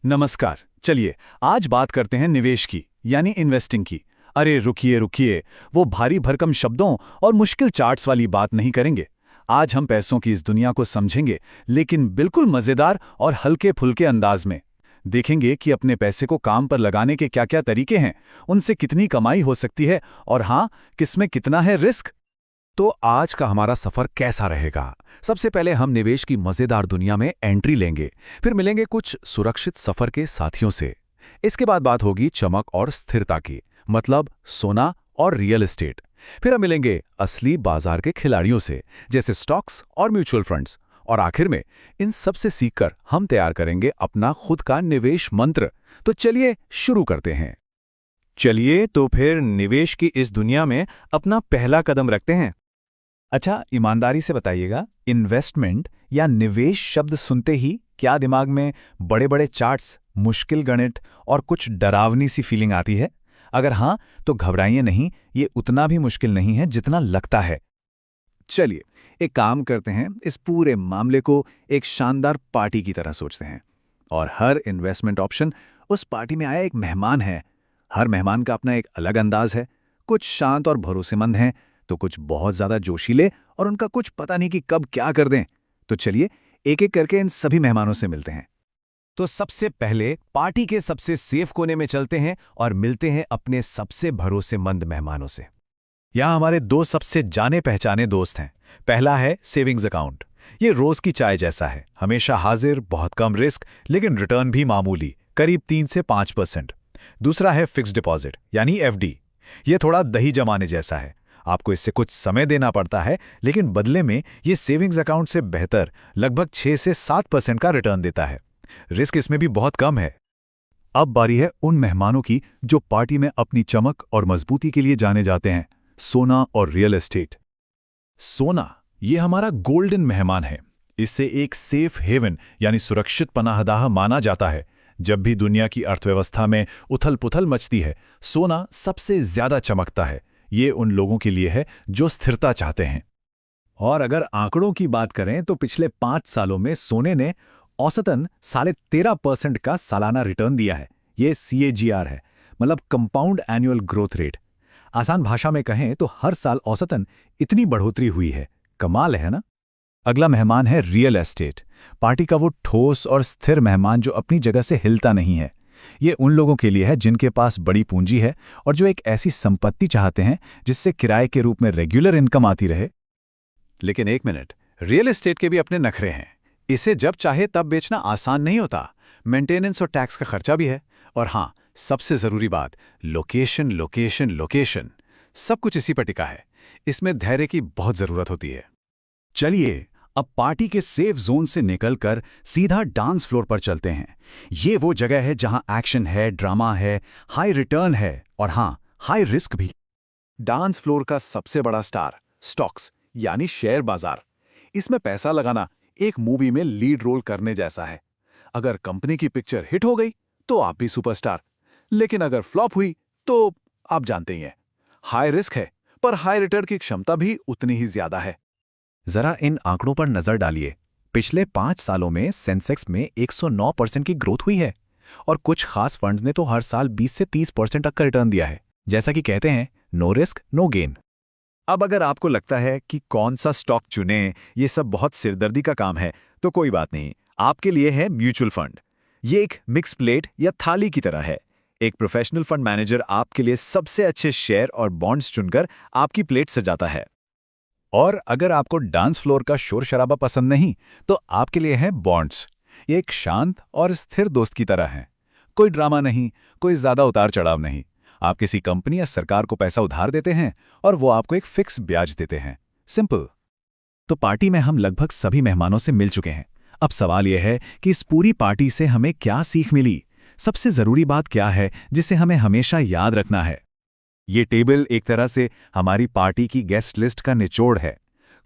नमस्कार। चलिए आज बात करते हैं निवेश की, यानी इन्वेस्टिंग की। अरे रुकिए रुकिए, वो भारी भरकम शब्दों और मुश्किल चार्ट्स वाली बात नहीं करेंगे। आज हम पैसों की इस दुनिया को समझेंगे, लेकिन बिल्कुल मजेदार और हल्के फुल्के अंदाज में। देखेंगे कि अपने पैसे को काम पर लगाने के क्या क्या तरीके हैं, उनसे कितनी कमाई हो सकती है, और हाँ, किसमें कितना है रिस्क। तो आज का हमारा सफर कैसा रहेगा? सबसे पहले हम निवेश की मजेदार दुनिया में एंट्री लेंगे, फिर मिलेंगे कुछ सुरक्षित सफर के साथियों से। इसके बाद बात होगी चमक और स्थिरता की, मतलब सोना और रियल एस्टेट। फिर हम मिलेंगे असली बाजार के खिलाड़ियों से, जैसे स्टॉक्स और म्यूचुअल फंड्स। और आखिर में इन सब से सीखकर हम तैयार करेंगे अपना खुद का निवेश मंत्र। तो चलिए शुरू करते हैं। चलिए तो फिर निवेश की इस दुनिया में अपना पहला कदम रखते हैं। अच्छा, ईमानदारी से बताइएगा, इन्वेस्टमेंट या निवेश शब्द सुनते ही क्या दिमाग में बड़े बड़े चार्ट्स, मुश्किल गणित और कुछ डरावनी सी फीलिंग आती है? अगर हाँ, तो घबराइए नहीं, ये उतना भी मुश्किल नहीं है जितना लगता है। चलिए एक काम करते हैं, इस पूरे मामले को एक शानदार पार्टी की तरह सोचते हैं। और हर इन्वेस्टमेंट ऑप्शन उस पार्टी में आया एक मेहमान है। हर मेहमान का अपना एक अलग अंदाज है। कुछ शांत और भरोसेमंद हैं, तो कुछ बहुत ज्यादा जोशीले, और उनका कुछ पता नहीं कि कब क्या कर दें। तो चलिए एक एक करके इन सभी मेहमानों से मिलते हैं। तो सबसे पहले पार्टी के सबसे सेफ कोने में चलते हैं और मिलते हैं अपने सबसे भरोसेमंद मेहमानों से। यहाँ हमारे दो सबसे जाने पहचाने दोस्त हैं। पहला है सेविंग्स अकाउंट। ये रोज की चाय जैसा है, हमेशा हाजिर, बहुत कम रिस्क, लेकिन रिटर्न भी मामूली, करीब 3 से 5%। दूसरा है फिक्स्ड डिपॉजिट, यानी एफडी। ये थोड़ा दही जमाने जैसा है, आपको इससे कुछ समय देना पड़ता है, लेकिन बदले में ये सेविंग्स अकाउंट से बेहतर लगभग 6 से 7% का रिटर्न देता है। रिस्क इसमें भी बहुत कम है। अब बारी है उन मेहमानों की जो पार्टी में अपनी चमक और मजबूती के लिए जाने जाते हैं, सोना और रियल एस्टेट। सोना, ये हमारा गोल्डन मेहमान है। इससे एक सेफ हेवन यानी सुरक्षित पनाहगाह माना जाता है। जब भी दुनिया की अर्थव्यवस्था में उथल-पुथल मचती है, सोना सबसे ज्यादा चमकता है। ये उन लोगों के लिए है जो स्थिरता चाहते हैं। और अगर आंकड़ों की बात करें तो पिछले 5 सालों में सोने ने औसतन 13.5% का सालाना रिटर्न दिया है। ये CAGR है, मतलब कंपाउंड एनुअल ग्रोथ रेट। आसान भाषा में कहें तो हर साल औसतन इतनी बढ़ोतरी हुई है। कमाल है ना? अगला मेहमान है रियल एस्टेट। पार्टी का वो ठोस और स्थिर मेहमान जो अपनी जगह से हिलता नहीं है। ये उन लोगों के लिए है जिनके पास बड़ी पूंजी है और जो एक ऐसी संपत्ति चाहते हैं जिससे किराए के रूप में रेगुलर इनकम आती रहे। लेकिन एक मिनट, रियल एस्टेट के भी अपने नखरे हैं। इसे जब चाहे तब बेचना आसान नहीं होता। मेंटेनेंस और टैक्स का खर्चा भी है। और हाँ, सबसे जरूरी बात, लोकेशन लोकेशन लोकेशन। सब कुछ इसी पर टिका है। इसमें धैर्य की बहुत जरूरत होती है। चलिए अब पार्टी के सेफ जोन से निकलकर सीधा डांस फ्लोर पर चलते हैं। ये वो जगह है जहां एक्शन है, ड्रामा है, हाई रिटर्न है और हाँ, हाई रिस्क भी। डांस फ्लोर का सबसे बड़ा स्टार स्टॉक्स, यानी शेयर बाजार। इसमें पैसा लगाना एक मूवी में लीड रोल करने जैसा है। अगर कंपनी की पिक्चर हिट हो गई तो आप भी सुपरस्टार, लेकिन अगर फ्लॉप हुई तो आप जानते ही हैं। हाई रिस्क है, पर हाई रिटर्न की क्षमता भी उतनी ही ज्यादा है। जरा इन आंकड़ों पर नजर डालिए। पिछले 5 सालों में सेंसेक्स में 109% की ग्रोथ हुई है, और कुछ खास फंड्स ने तो हर साल 20 से 30% तक का रिटर्न दिया है। जैसा कि कहते हैं, नो रिस्क नो गेन। अब अगर आपको लगता है कि कौन सा स्टॉक चुनें, ये सब बहुत सिरदर्दी का काम है, तो कोई बात नहीं, आपके लिए है म्यूचुअल फंड। ये एक मिक्स प्लेट या थाली की तरह है। एक प्रोफेशनल फंड मैनेजर आपके लिए सबसे अच्छे शेयर और बॉन्ड्स चुनकर आपकी प्लेट सजाता है। और अगर आपको डांस फ्लोर का शोर शराबा पसंद नहीं, तो आपके लिए है बॉन्ड्स। ये एक शांत और स्थिर दोस्त की तरह है। कोई ड्रामा नहीं, कोई ज्यादा उतार चढ़ाव नहीं। आप किसी कंपनी या सरकार को पैसा उधार देते हैं और वो आपको एक फिक्स ब्याज देते हैं। सिंपल। तो पार्टी में हम लगभग सभी मेहमानों से मिल चुके हैं। अब सवाल यह है कि इस पूरी पार्टी से हमें क्या सीख मिली। सबसे जरूरी बात क्या है जिसे हमें हमेशा याद रखना है? ये टेबल एक तरह से हमारी पार्टी की गेस्ट लिस्ट का निचोड़ है।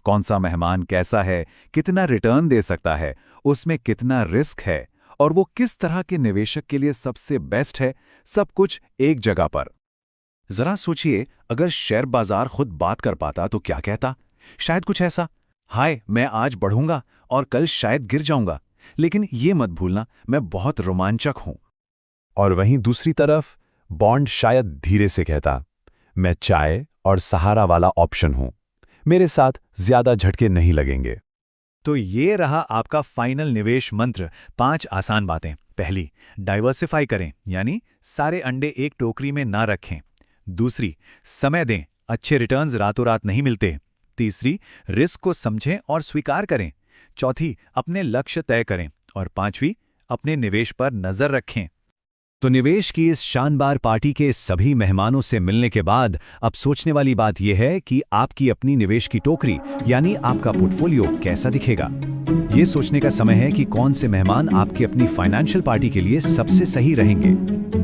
कौन सा मेहमान कैसा है, कितना रिटर्न दे सकता है, उसमें कितना रिस्क है, और वो किस तरह के निवेशक के लिए सबसे बेस्ट है, सब कुछ एक जगह पर। जरा सोचिए, अगर शेयर बाजार खुद बात कर पाता तो क्या कहता? शायद कुछ ऐसा, हाय मैं आज बढ़ूंगा और कल शायद गिर जाऊंगा। लेकिन ये मत भूलना, मैं बहुत रोमांचक हूं। और वहीं दूसरी तरफ बॉन्ड शायद धीरे से कहता, मैं चाय और सहारा वाला ऑप्शन हूं, मेरे साथ ज्यादा झटके नहीं लगेंगे। तो ये रहा आपका फाइनल निवेश मंत्र। 5 आसान बातें। पहली, डाइवर्सिफाई करें, यानी सारे अंडे एक टोकरी में ना रखें। दूसरी, समय दें, अच्छे रिटर्न्स रातों रात नहीं मिलते। तीसरी, रिस्क को समझें और स्वीकार करें। चौथी, अपने लक्ष्य तय करें। और पांचवी, अपने निवेश पर नजर रखें। तो निवेश की इस शानदार पार्टी के सभी मेहमानों से मिलने के बाद अब सोचने वाली बात यह है कि आपकी अपनी निवेश की टोकरी यानी आपका पोर्टफोलियो कैसा दिखेगा। ये सोचने का समय है कि कौन से मेहमान आपकी अपनी फाइनेंशियल पार्टी के लिए सबसे सही रहेंगे।